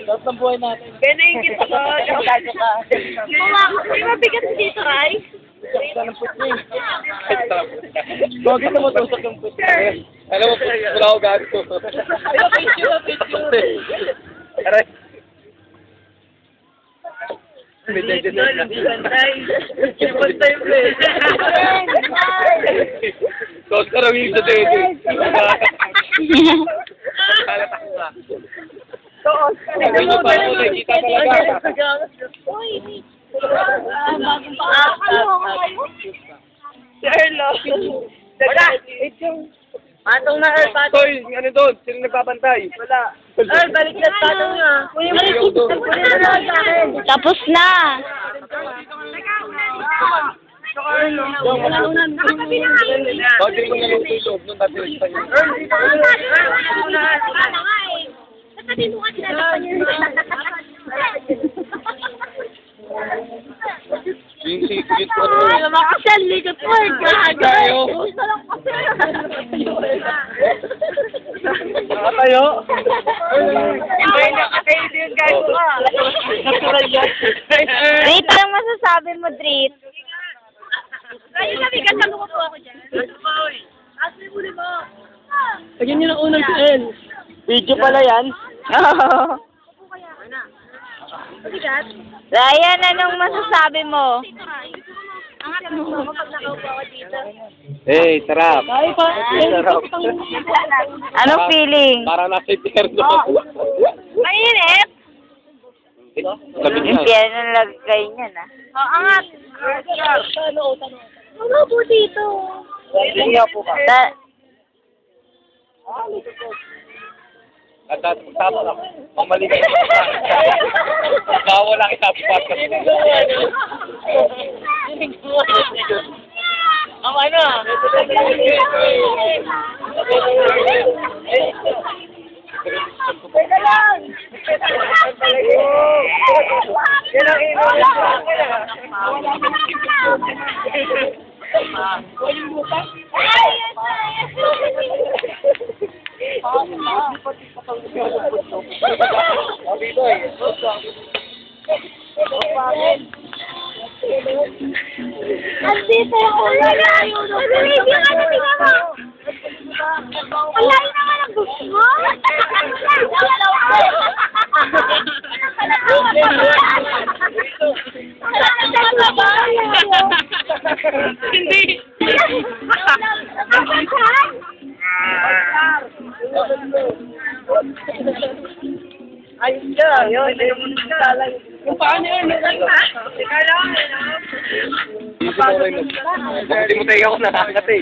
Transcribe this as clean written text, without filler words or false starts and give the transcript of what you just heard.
Sarap ng buhay natin. Kaya naingit ako. May mabigat dito, Ray. Sarap ng puti. Bakit na matusok yung puti? Alam mo, wala ako gago. Aray. Pantay mo eh. Sos karawin sa dede. Kalat ako ka. Sabi niyo pa ako, nakikita talaga. Si Erlo. Patong na, Earl, patong. Toy, ano doon? Sino nagbabantay? Wala. Earl, balik na patong niya. Tapos na. Bakit mo naluto yung loob nung dati sa inyo? Yung secret ko. Makasal, likot mo. Tayo. Nakatayo? Hindi na katay din guys ko. Drit, anong masasabi mo, Drit? Kaya sabi ka, tanong ko ako dyan. Asli mo rin mo. Lagyan niyo ng unang si El. Video pala yan. Bigat. Ryan, anong masasabi mo? Angat mo pag nakaupo ako dito. Hey, sarap. Sarap. Anong feeling? Para nasa interno. Mainit. Sabi niya. Hindi, anong lagay niya na? Angat. Ano po dito? Hindi po ka. At tapos ako, mamaligay ko. Bawa lang itapat ka. Ang ano? Teka lang! Yan ang Andito yung ulo na! Hindi ka na tingnan mo! Wala naman ang gusto mo! Hindi! Ayun ka! Ayun! Yung paano yun? Teka lang! Hindi mo tayo ako nakakate.